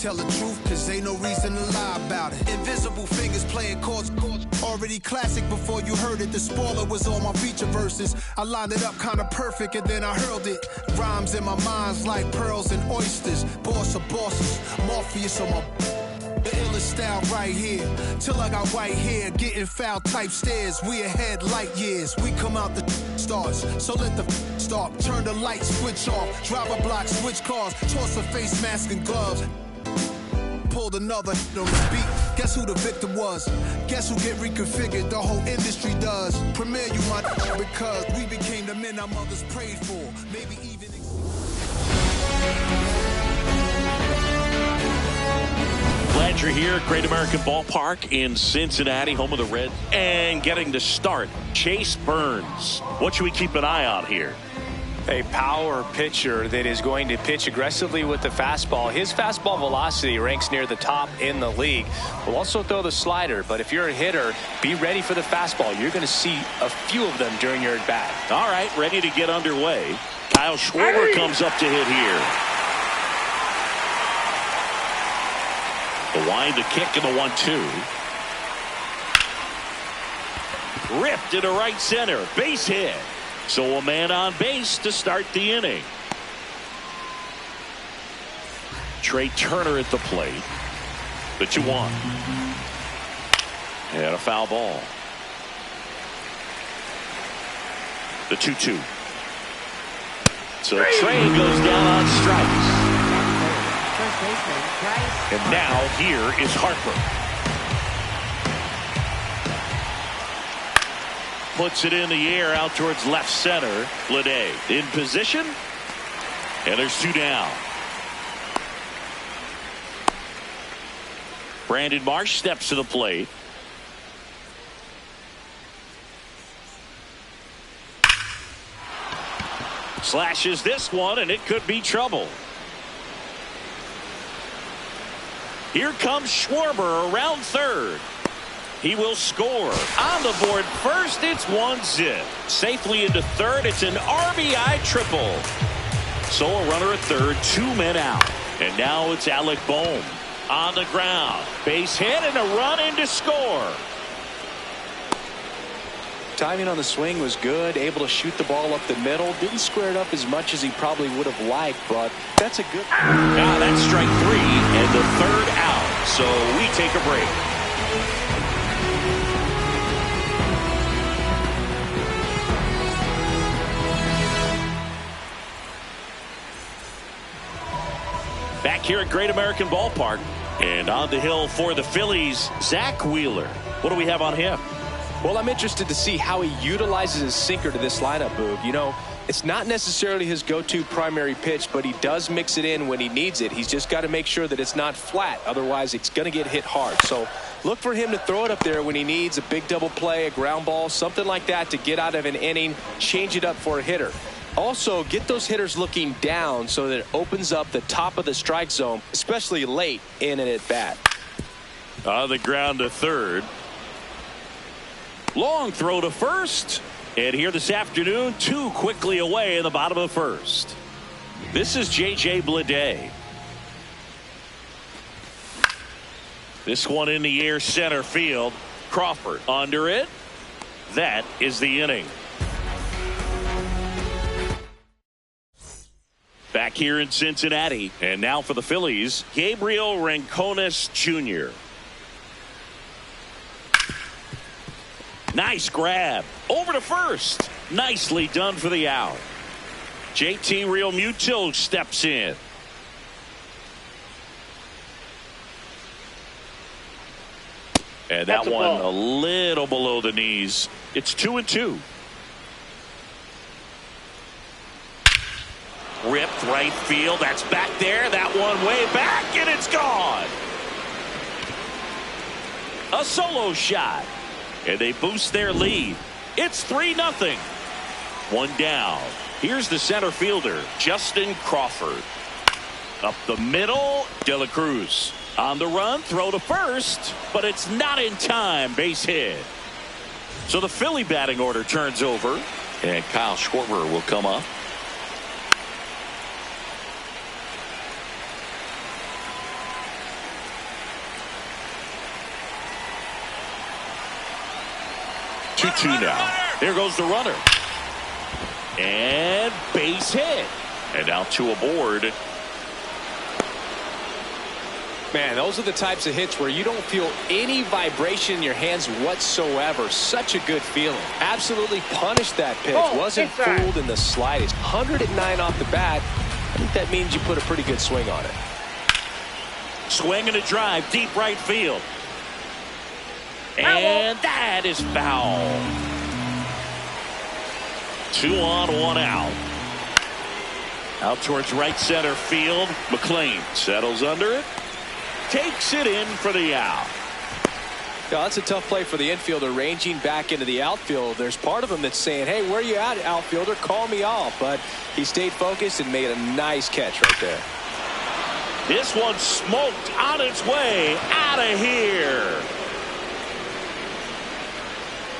tell the truth, cause ain't no reason to lie about it. Invisible fingers playing chords, already classic before you heard it. The spoiler was on my feature verses. I lined it up kinda perfect and then I hurled it. Rhymes in my mind's like pearls and oysters. Boss of bosses, Morpheus on my... The illest style right here. Till I got white hair, getting foul type stares. We ahead light years. We come out the starts, so let the start. Turn the light switch off. Drive a block, switch cars. Toss a face mask and gloves. Pulled another on the beat. Guess who the victim was? Guess who get reconfigured? The whole industry does. Premiere you my because we became the men our mothers prayed for. Maybe even. Glad you're here. Great American Ballpark in Cincinnati, home of the Reds. And getting to start, Chase Burns. What should we keep an eye on here? A power pitcher that is going to pitch aggressively with the fastball. His fastball velocity ranks near the top in the league. Will also throw the slider, but if you're a hitter, be ready for the fastball. You're going to see a few of them during your at-bat. All right, ready to get underway. Kyle Schwarber comes up to hit here. The wind, the kick, and the 1-2. Ripped into right center. Base hit. So a man on base to start the inning. Trey Turner at the plate. The 2-1. And a foul ball. The 2-2. So Trey goes down on strikes. And now here is Harper. Puts it in the air out towards left center. Bleday in position. And there's 2 down. Brandon Marsh steps to the plate. Slashes this one, and it could be trouble. Here comes Schwarber around third. He will score. On the board first, it's 1-0. Safely into third, it's an RBI triple. So a runner at third, 2 men out. And now it's Alec Bohm on the ground. Base hit and a run in to score. Timing on the swing was good. Able to shoot the ball up the middle. Didn't square it up as much as he probably would have liked, but that's a good. Now that's strike 3 and the third out. So we take a break. Back here at Great American Ballpark. And on the hill for the Phillies, Zach Wheeler. What do we have on him? Well, I'm interested to see how he utilizes his sinker to this lineup, Boog. You know, it's not necessarily his go-to primary pitch, but he does mix it in when he needs it. He's just got to make sure that it's not flat. Otherwise, it's going to get hit hard. So look for him to throw it up there when he needs a big double play, a ground ball, something like that to get out of an inning, change it up for a hitter. Also, get those hitters looking down so that it opens up the top of the strike zone, especially late in an at-bat. On the ground to third. Long throw to first. And here this afternoon, 2 quickly away in the bottom of the first. This is J.J. Bleday. This one in the air center field. Crawford under it. That is the inning. Back here in Cincinnati. And now for the Phillies, Gabriel Rincones Jr. Nice grab. Over to first. Nicely done for the out. JT Realmuto steps in. And that one a little below the knees. It's 2-2. Ripped right field. That's back there. That one way back, and it's gone. A solo shot. And they boost their lead. It's 3-0. 1 down. Here's the center fielder, Justin Crawford. Up the middle, De La Cruz. On the run, throw to first, but it's not in time. Base hit. So the Philly batting order turns over, and Kyle Schwarber will come up. 2 now. There goes the runner. And base hit. And now 2 aboard. Man, those are the types of hits where you don't feel any vibration in your hands whatsoever. Such a good feeling. Absolutely punished that pitch. Wasn't fooled in the slightest. 109 off the bat. I think that means you put a pretty good swing on it. Swing and a drive, deep right field. And that is foul. 2 on, 1 out. Out towards right center field. McLean settles under it. Takes it in for the out. Yeah, that's a tough play for the infielder, ranging back into the outfield. There's part of him that's saying, hey, where you at, outfielder? Call me off. But he stayed focused and made a nice catch right there. This one smoked on its way out of here.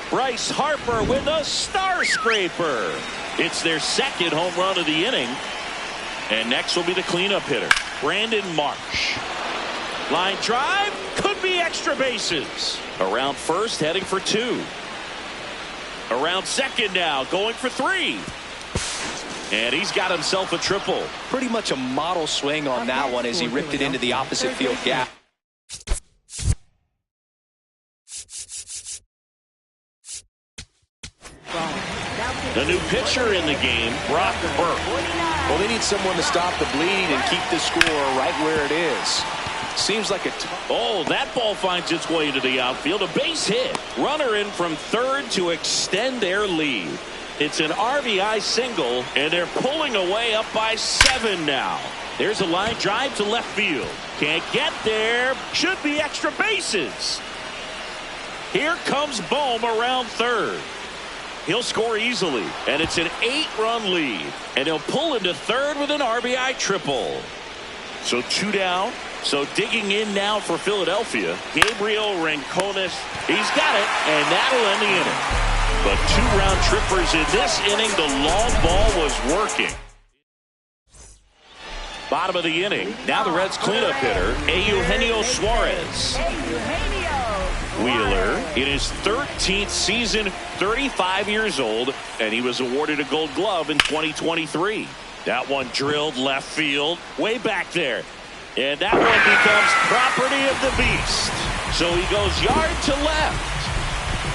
Bryce Harper with a star scraper. It's their 2nd home run of the inning. And next will be the cleanup hitter, Brandon Marsh. Line drive, could be extra bases. Around first, heading for 2. Around second now, going for 3. And he's got himself a triple. Pretty much a model swing on that one as he ripped it into the opposite field gap. The new pitcher in the game, Brock Burke. Well, they need someone to stop the bleeding and keep the score right where it is. Seems like a oh, that ball finds its way to the outfield. A base hit. Runner in from third to extend their lead. It's an RBI single, and they're pulling away up by 7 now. There's a line drive to left field. Can't get there. Should be extra bases. Here comes Bohm around third. He'll score easily, and it's an 8-run lead. And he'll pull into third with an RBI triple. So 2 down. So digging in now for Philadelphia, Gabriel Rincones. He's got it, and that'll end the inning. But 2 round trippers in this inning. The long ball was working. Bottom of the inning. Now the Reds cleanup hitter, Eugenio Suarez. Wheeler in his 13th season, 35 years old, and he was awarded a Gold Glove in 2023. That one drilled left field, way back there. And that one becomes property of the beast. So he goes yard to left.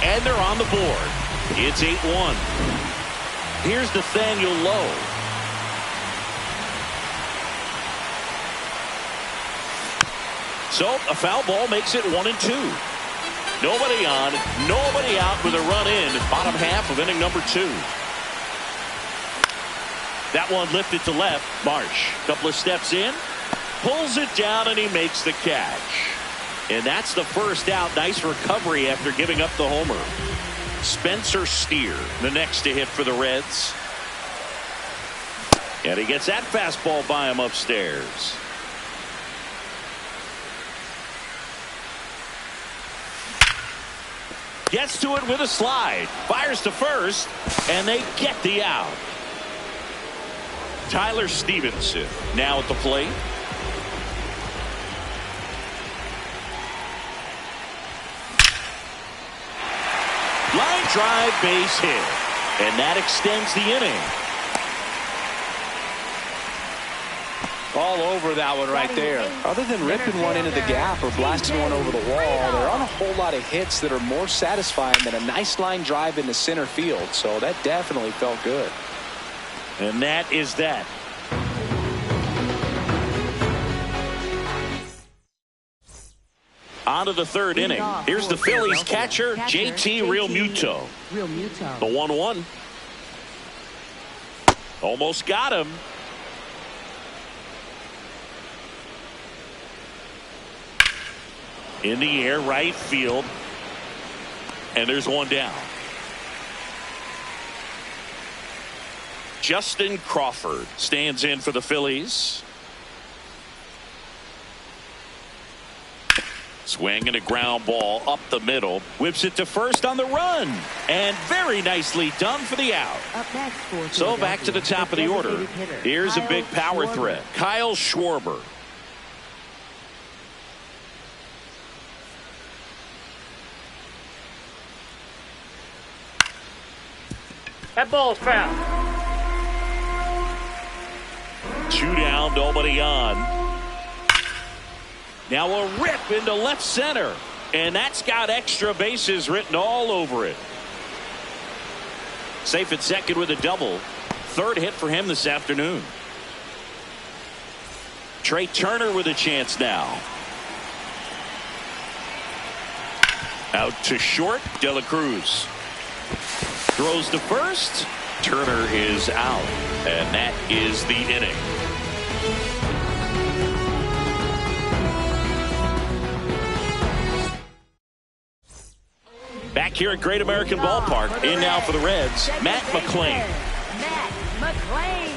And they're on the board. It's 8-1. Here's Nathaniel Lowe. So a foul ball makes it 1-2. Nobody on, nobody out with a run in. Bottom half of inning number 2. That one lifted to left. Marsh, couple of steps in. Pulls it down, and he makes the catch. And that's the first out. Nice recovery after giving up the homer. Spencer Steer, the next to hit for the Reds. And he gets that fastball by him upstairs. Gets to it with a slide. Fires to first, and they get the out. Tyler Stevenson now at the plate. Line drive, base hit. And that extends the inning. All over that one right there. Other than ripping one into the gap or blasting one over the wall, there aren't a whole lot of hits that are more satisfying than a nice line drive into center field. So that definitely felt good. And that is that. On to the 3rd inning. Here's the Phillies catcher, JT Realmuto. The 1-1. Almost got him. In the air, right field. And there's one down. Justin Crawford stands in for the Phillies. Swing and a ground ball up the middle. Whips it to first on the run. And very nicely done for the out. So back to the top of the order. Here's a big power threat. Kyle Schwarber. That ball's foul. 2 down, nobody on. Now a rip into left center. And that's got extra bases written all over it. Safe at second with a double. Third hit for him this afternoon. Trey Turner with a chance now. Out to short. De La Cruz throws to first. Turner is out. And that is the inning. Back here at Great American Ballpark. In now for the Reds, Matt McClain. Matt McClain.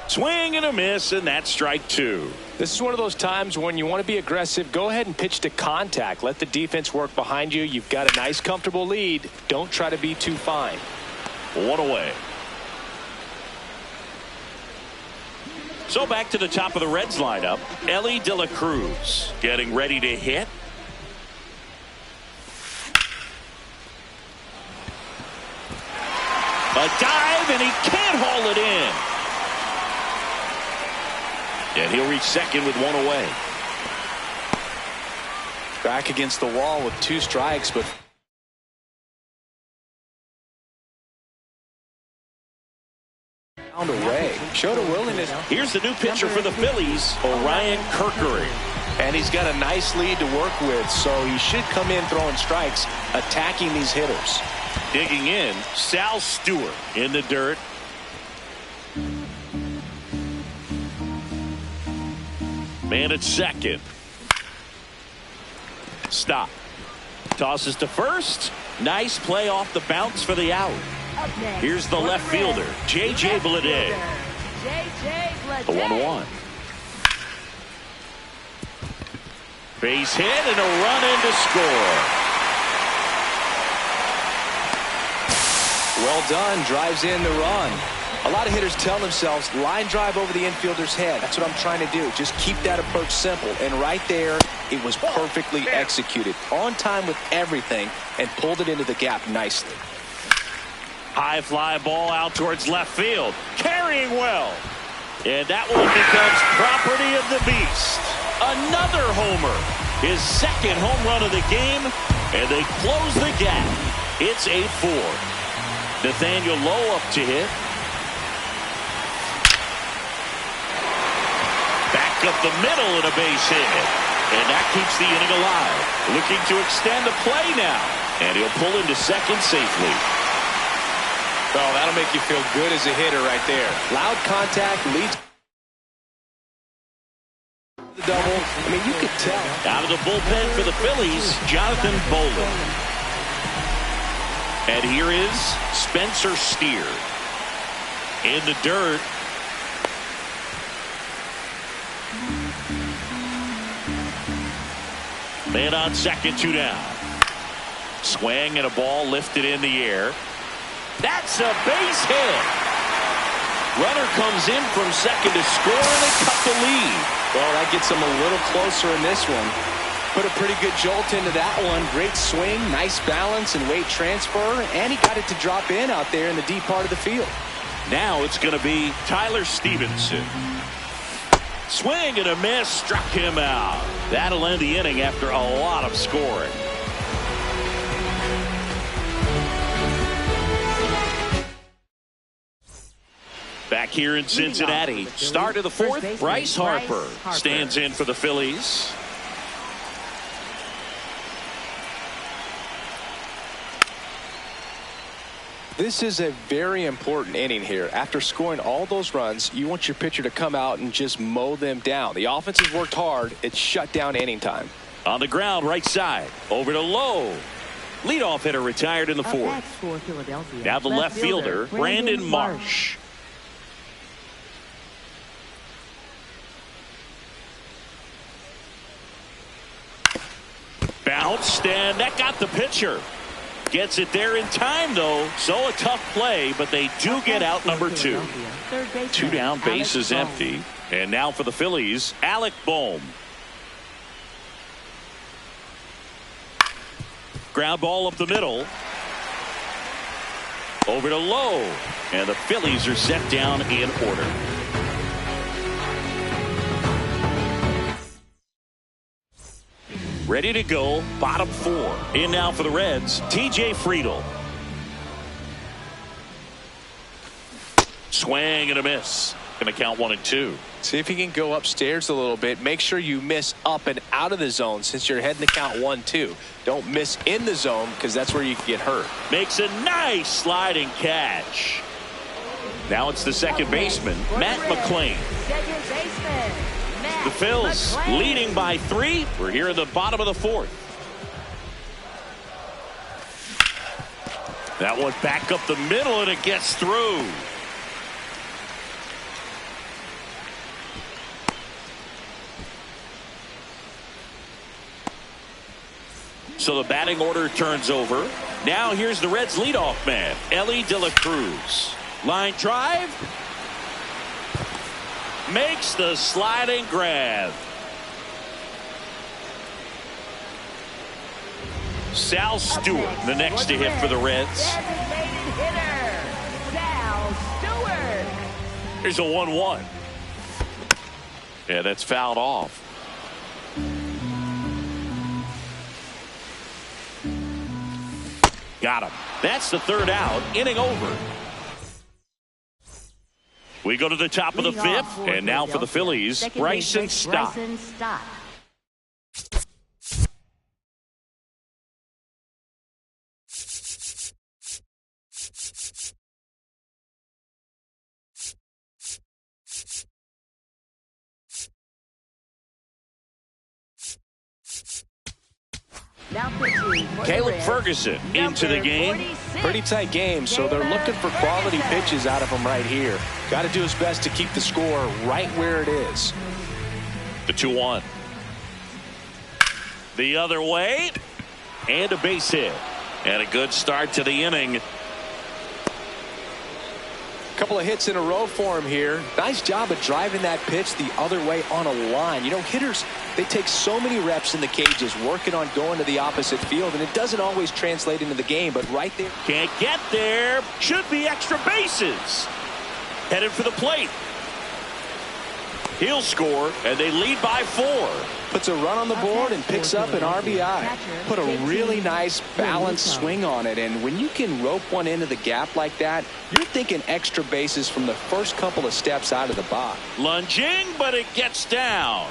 Swing and a miss, and that's strike 2. This is one of those times when you want to be aggressive. Go ahead and pitch to contact. Let the defense work behind you. You've got a nice, comfortable lead. Don't try to be too fine. 1 away. So back to the top of the Reds lineup. Elly De La Cruz getting ready to hit. A dive, and he can't haul it in. And he'll reach second with 1 away. Back against the wall with 2 strikes, but away. Showed a willingness. Here's the new pitcher for the Phillies, Orion Kerkering. And he's got a nice lead to work with, so he should come in throwing strikes, attacking these hitters. Digging in, Sal Stewart in the dirt. Man at second. Stop. Tosses to first. Nice play off the bounce for the out. Here's the left fielder, J.J. Bleday. The 1-1. Base hit and a run in to score. Well done. Drives in the run. A lot of hitters tell themselves, line drive over the infielder's head. That's what I'm trying to do. Just keep that approach simple. And right there, it was perfectly executed. On time with everything and pulled it into the gap nicely. High fly ball out towards left field. Carrying well. And that one becomes property of the beast. Another homer. His second home run of the game. And they close the gap. It's 8-4. Nathaniel Lowe up to hit. Back up the middle and a base hit. And that keeps the inning alive. Looking to extend the play now. And he'll pull into second safely. Oh, that'll make you feel good as a hitter right there. Loud contact leads the double. I mean, you could tell. Out of the bullpen for the Phillies, Jonathan Bolin. And here is Spencer Steer in the dirt. Man on second, 2 down. Swing and a ball lifted in the air. That's a base hit. Runner comes in from second to score, and they cut the lead. Well, that gets them a little closer in this one. Put a pretty good jolt into that one. Great swing, nice balance and weight transfer, and he got it to drop in out there in the deep part of the field. Now it's going to be Tyler Stevenson. Swing and a miss, struck him out. That'll end the inning after a lot of scoring. Back here in Cincinnati, start of the 4th, Bryce Harper stands in for the Phillies. This is a very important inning here. After scoring all those runs, you want your pitcher to come out and just mow them down. The offense has worked hard. It's shut down inning time. On the ground, right side, over to Lowe. Leadoff hitter retired in the 4th. Now the left fielder, Brandon Marsh. Bounced, and that got the pitcher. Gets it there in time, though. So a tough play, but they do get out number 2. 2 down, base is empty. And now for the Phillies, Alec Bohm. ground ball up the middle. Over to Lowe. And the Phillies are set down in order. Ready to go, bottom 4. In now for the Reds, T.J. Friedl. Swing and a miss. Going to count 1 and 2. See if he can go upstairs a little bit. Make sure you miss up and out of the zone since you're heading to count 1-2. Don't miss in the zone because that's where you can get hurt. Makes a nice sliding catch. Now it's the second baseman, Matt McClain. Second baseman, Matt The Phils McClain. leading by 3. We're here in the bottom of the 4th. That one back up the middle and it gets through. So the batting order turns over. Now here's the Reds leadoff man, Elly De La Cruz. Line drive. Makes the sliding grab. Sal Stewart, the next to hit for the Reds. Designated hitter, Sal Stewart. Here's a 1-1. Yeah, that's fouled off. Got him. That's the third out. Inning over. We go to the top of the 5th, and now for the Phillies, Bryson Stott. Caleb Ferguson into the game. Pretty tight game, so they're looking for quality pitches out of him right here. Got to do his best to keep the score right where it is. The 2-1. The other way. And a base hit. And a good start to the inning. Couple of hits in a row for him here. Nice job of driving that pitch the other way on a line. You know, hitters, they take so many reps in the cages working on going to the opposite field, and it doesn't always translate into the game, but right there. Can't get there. Should be extra bases. Headed for the plate. He'll score, and they lead by 4. Puts a run on the board and picks up an RBI. Put a really nice balanced swing on it, and when you can rope one into the gap like that, you're thinking extra bases from the first couple of steps out of the box. Lunging, but it gets down.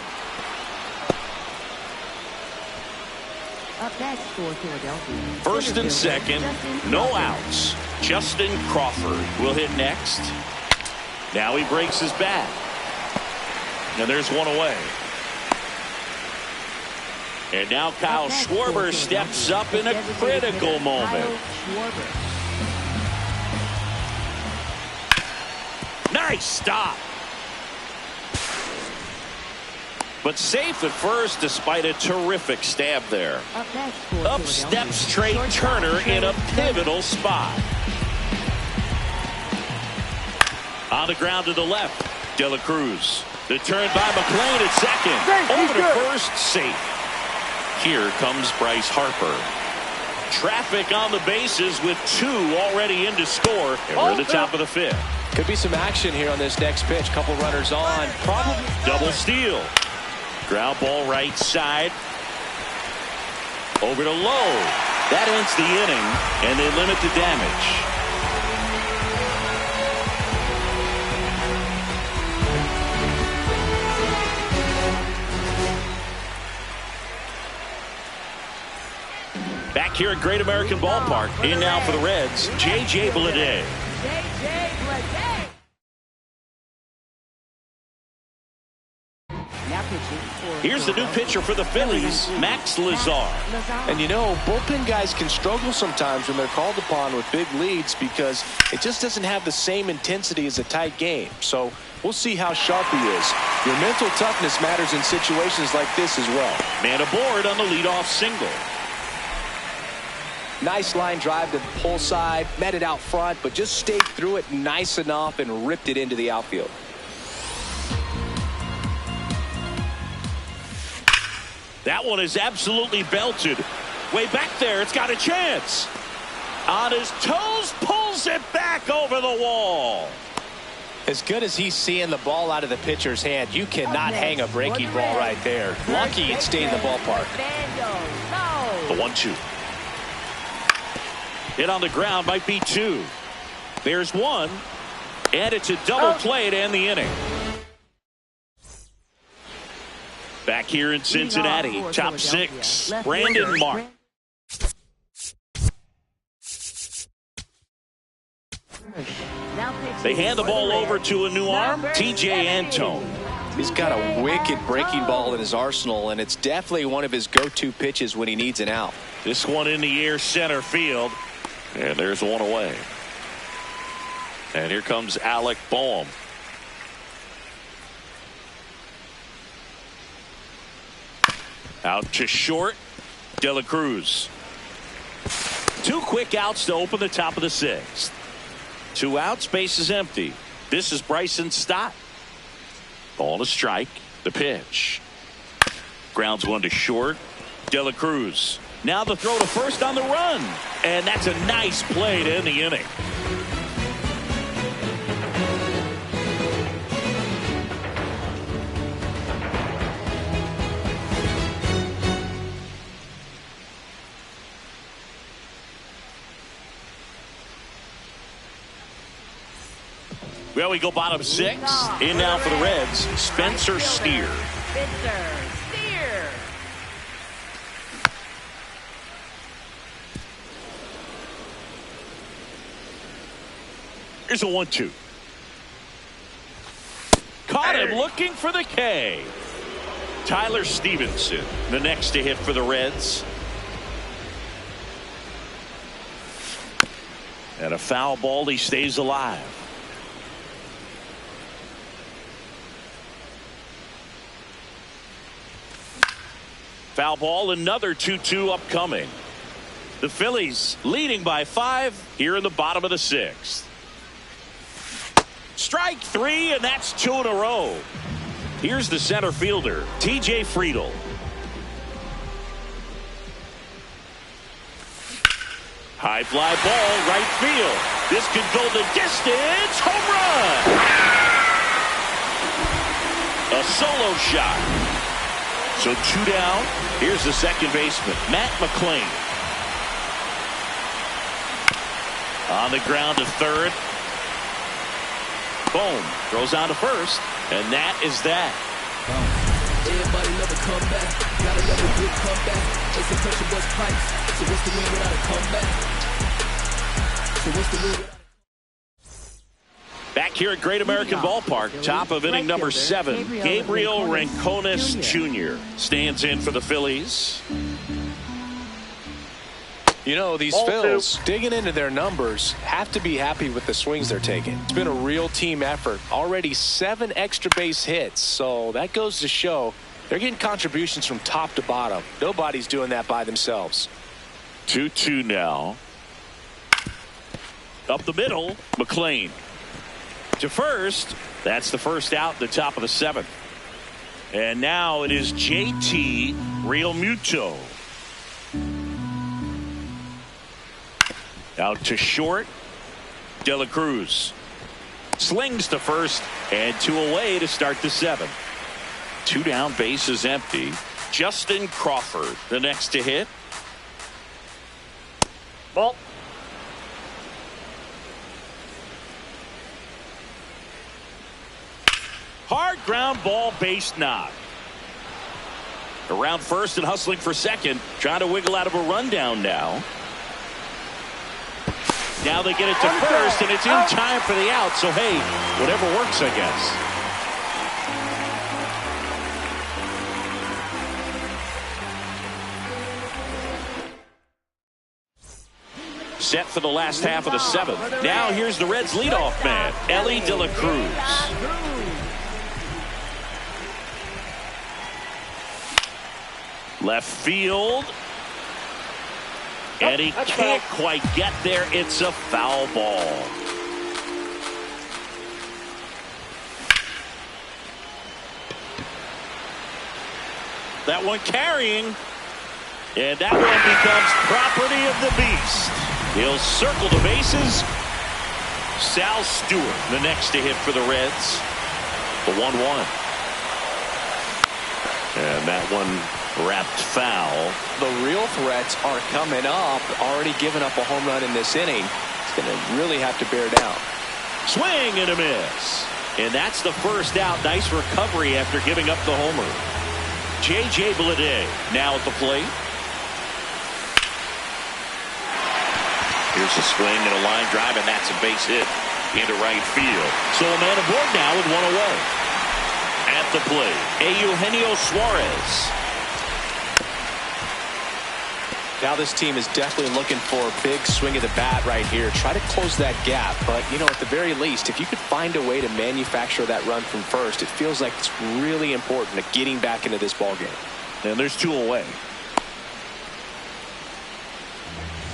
Up next for Philadelphia. First and second, no outs. Justin Crawford will hit next. Now he breaks his bat. And there's one away. And now Kyle Schwarber steps up in a critical moment. Nice stop. But safe at first despite a terrific stab there. Up steps Trey Turner in a pivotal spot. On the ground to the left, De La Cruz. The turn by McClain at second. Over to first, safe. Here comes Bryce Harper. Traffic on the bases with 2 already in to score. And we're at the top of the 5th. Could be some action here on this next pitch. Couple runners on. Probably double steal. Ground ball right side. Over to Lowe. That ends the inning, and they limit the damage. Back here at Great American Ballpark, in now for the Reds, J.J. Bleday. Here's the new pitcher for the Phillies, Max Lazar. And you know, bullpen guys can struggle sometimes when they're called upon with big leads because it just doesn't have the same intensity as a tight game. So we'll see how sharp he is. Your mental toughness matters in situations like this as well. Man aboard on the leadoff single. Nice line drive to the pull side, met it out front, but just stayed through it nice enough and ripped it into the outfield. That one is absolutely belted. Way back there. It's got a chance. On his toes, pulls it back over the wall. As good as he's seeing the ball out of the pitcher's hand, you cannot hang a breaking ball right there. Lucky it stayed in the ballpark. The 1-2. Hit on the ground, might be 2. There's 1. And it's a double play to end the inning. Back here in Cincinnati, top 6, Brandon Mark. They hand the ball over to a new arm, T.J. Antone. He's got a wicked breaking ball in his arsenal, and it's definitely one of his go-to pitches when he needs an out. This one in the air, center field, and there's one away. And here comes Alec Boehm. Out to short, De La Cruz. 2 quick outs to open the top of the 6th. 2 outs, base is empty. This is Bryson Stott. Ball to strike. The pitch. Grounds 1 to short. De La Cruz. Now the throw to first on the run. And that's a nice play to end the inning. Well, we go bottom 6. In now for the Reds, Spencer Steer. Here's a 1-2. Caught him looking for the K. Tyler Stevenson, the next to hit for the Reds. And a foul ball, he stays alive. Foul ball, another 2-2 upcoming. The Phillies leading by 5 here in the bottom of the 6th. Strike 3, and that's 2 in a row. Here's the center fielder, T.J. Friedl. High fly ball, right field. This could go the distance. Home run! A solo shot. So 2 down. Here's the second baseman, Matt McLean. On the ground to third. Boom. Throws on to first. And that is that. Everybody love a comeback. Gotta love a good comeback. It's a pressure bust pipes. So what's the win without a comeback? So what's the win? Back here at Great American Ballpark, top of inning number 7, Gabriel Rincones Jr. stands in for the Phillies. You know, these Phils, digging into their numbers, have to be happy with the swings they're taking. It's been a real team effort. Already 7 extra base hits, so that goes to show they're getting contributions from top to bottom. Nobody's doing that by themselves. 2-2 now. Up the middle, McLean. To first. That's the first out, the top of the 7th. And now it is JT Realmuto. Out to short, De La Cruz. Slings to first, and 2 away to start the 7th. 2 down, base is empty. Justin Crawford, the next to hit. Ball. Hard ground ball, base knock. Around first and hustling for second. Trying to wiggle out of a rundown now. Now they get it to first, and it's in time for the out. So, hey, whatever works, I guess. Set for the last half of the 7th. Now here's the Reds' leadoff man, Elly De La Cruz. Left field. And he can't quite get there. It's a foul ball. That one carrying. And that one becomes property of the beast. He'll circle the bases. Sal Stewart, the next to hit for the Reds. The 1-1. And that one wrapped foul. The real threats are coming up. Already given up a home run in this inning. He's going to really have to bear down. Swing and a miss. And that's the first out. Nice recovery after giving up the homer. J.J. Bleday now at the plate. Here's a swing and a line drive, and that's a base hit into right field. So a man aboard now with one away. At the plate, Eugenio Suarez. Now this team is definitely looking for a big swing of the bat right here. Try to close that gap. But, you know, at the very least, if you could find a way to manufacture that run from first, it feels like it's really important to getting back into this ball game. And there's two away.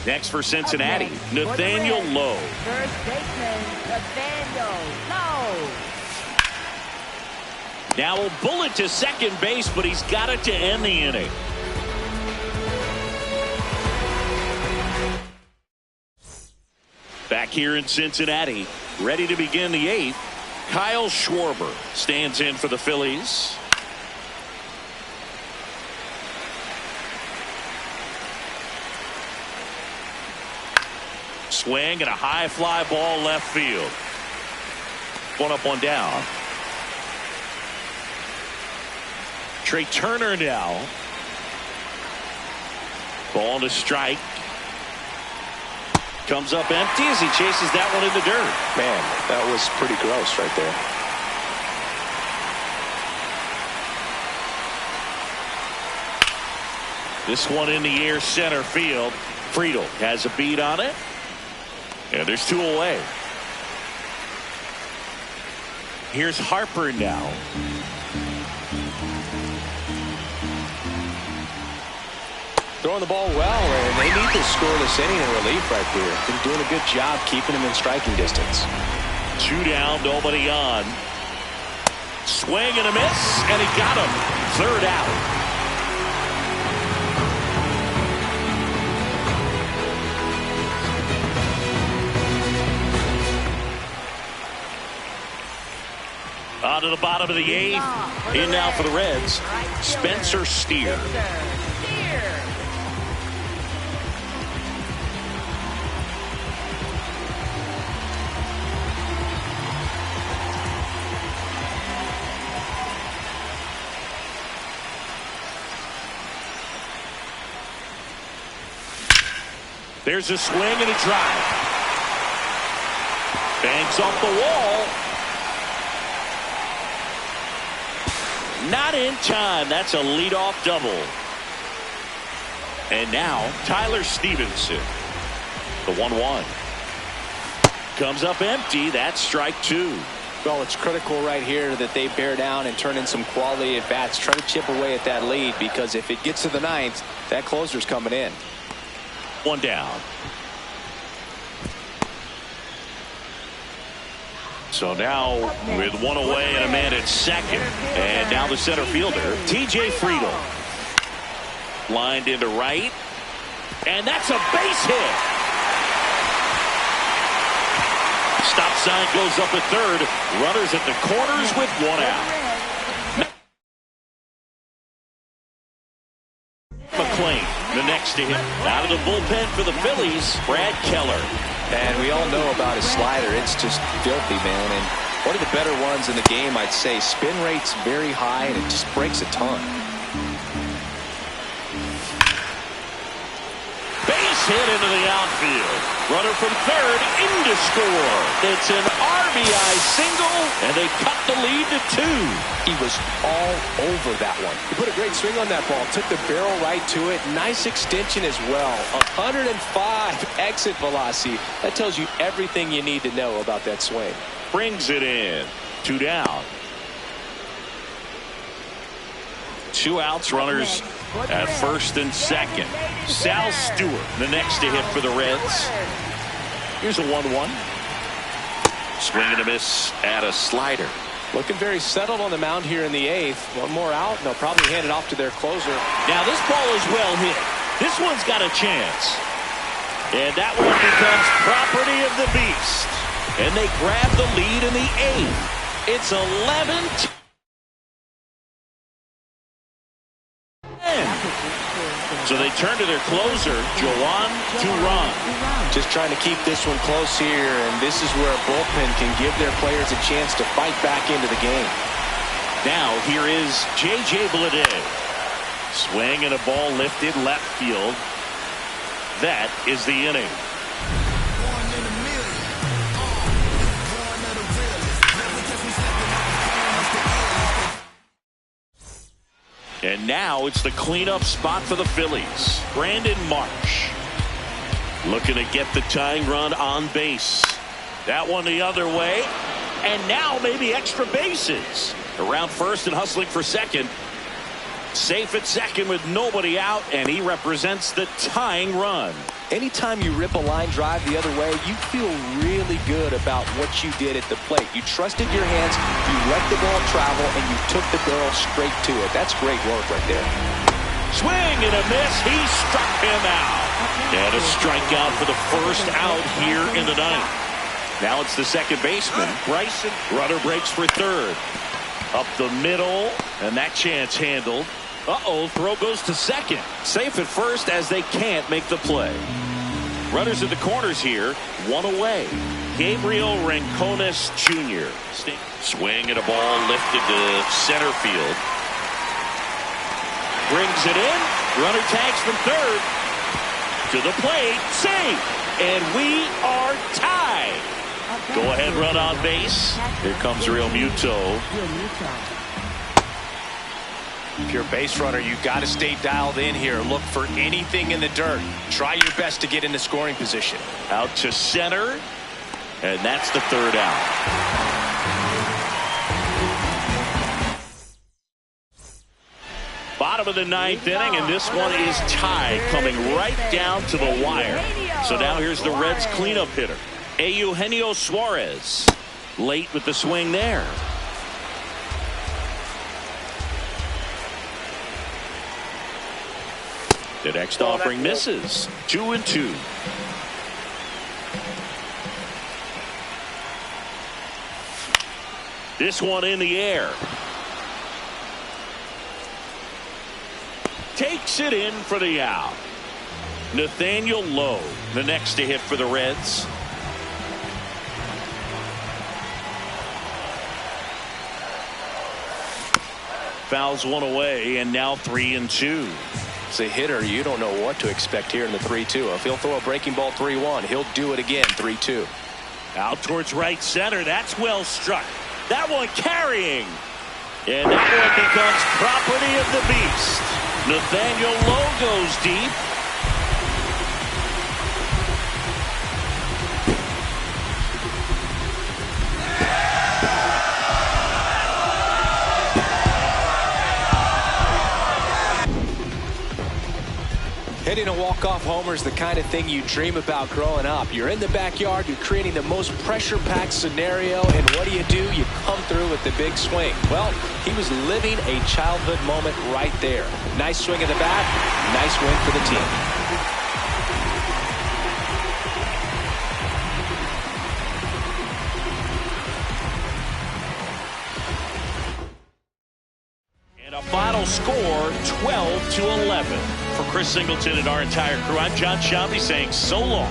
Next for Cincinnati, Nathaniel Lowe. First baseman, Nathaniel Lowe. Now a bullet to second base, but he's got it to end the inning. Back here in Cincinnati, ready to begin the 8th. Kyle Schwarber stands in for the Phillies. Swing and a high fly ball left field. One up, one down. Trey Turner now. Ball to strike. Comes up empty as he chases that one in the dirt. Man, that was pretty gross right there. This one in the air center field. Friedel has a beat on it. And there's two away. Here's Harper now. Throwing the ball well, and they need to score this inning in relief right here. Been doing a good job keeping him in striking distance. Two down, nobody on. Swing and a miss, and he got him. Third out. On to the bottom of the 8th. In now for the Reds, Spencer Steer. There's a swing and a drive. Bangs off the wall. Not in time. That's a leadoff double. And now Tyler Stevenson. The 1-1. Comes up empty. That's strike two. Well, it's critical right here that they bear down and turn in some quality at bats. Try to chip away at that lead, because if it gets to the 9th, that closer's coming in. One down. So now with one away and a man at second. And now the center fielder, T.J. Friedel. Lined into right. And that's a base hit. Stop sign goes up at third. Runners at the corners with one out. McClain, the next to him. Out of the bullpen for the Phillies, Brad Keller. And we all know about his slider. It's just filthy, man. And one of the better ones in the game, I'd say. Spin rate's very high, and it just breaks a ton. Base hit into the outfield. Runner from third in to score. It's an RBI single, and they cut the lead to 2. He was all over that one. He put a great swing on that ball. Took the barrel right to it. Nice extension as well. 105 exit velocity. That tells you everything you need to know about that swing. Brings it in. 2 down. 2 outs, runners at first and second. Sal Stewart, the next to hit for the Reds. Here's a 1-1. Swing and a miss at a slider. Looking very settled on the mound here in the 8th. One more out, and they'll probably hand it off to their closer. Now this ball is well hit. This one's got a chance. And that one becomes property of the Beast. And they grab the lead in the 8th. It's 11-10. So they turn to their closer, Joan Duran. Just trying to keep this one close here, and this is where a bullpen can give their players a chance to fight back into the game. Now here is J.J. Bleday. Swing and a ball lifted left field. That is the inning. And now it's the cleanup spot for the Phillies. Brandon Marsh looking to get the tying run on base. That one the other way. And now maybe extra bases. Around first and hustling for second. Safe at second with nobody out, and he represents the tying run. Anytime you rip a line drive the other way, you feel really good about what you did at the plate. You trusted your hands, you let the ball travel, and you took the barrel straight to it. That's great work right there. Swing and a miss. He struck him out. And a strikeout for the first out here in the ninth. Now it's the second baseman, Bryson. Runner breaks for third. Up the middle, and that chance handled. Uh-oh, throw goes to second. Safe at first as they can't make the play. Runners at the corners here, one away. Gabriel Rincones Jr. Swing and a ball lifted to center field. Brings it in. Runner tags from third. To the plate. Safe. And we are tied. Go ahead run on base. Here comes Real Muto. If you're a base runner, you've got to stay dialed in here. Look for anything in the dirt. Try your best to get into scoring position. Out to center. And that's the third out. Bottom of the ninth inning, and this one is tied, coming right down to the wire. So now here's the Reds' cleanup hitter, Eugenio Suarez. Late with the swing there. The next offering misses. 2-2. This one in the air. Takes it in for the out. Nathaniel Lowe, the next to hit for the Reds. Fouls one away, and now 3-2. As a hitter, you don't know what to expect here in the 3-2. If he'll throw a breaking ball 3-1, he'll do it again 3-2. Out towards right center. That's well struck. That one carrying. And that one becomes property of the Beast. Nathaniel Lowe goes deep. Hitting a walk-off homer is the kind of thing you dream about growing up. You're in the backyard, you're creating the most pressure-packed scenario, and what do? You come through with the big swing. Well, he was living a childhood moment right there. Nice swing of the bat, nice win for the team. And a final score, 12-11. For Chris Singleton and our entire crew, I'm John Shambi saying so long.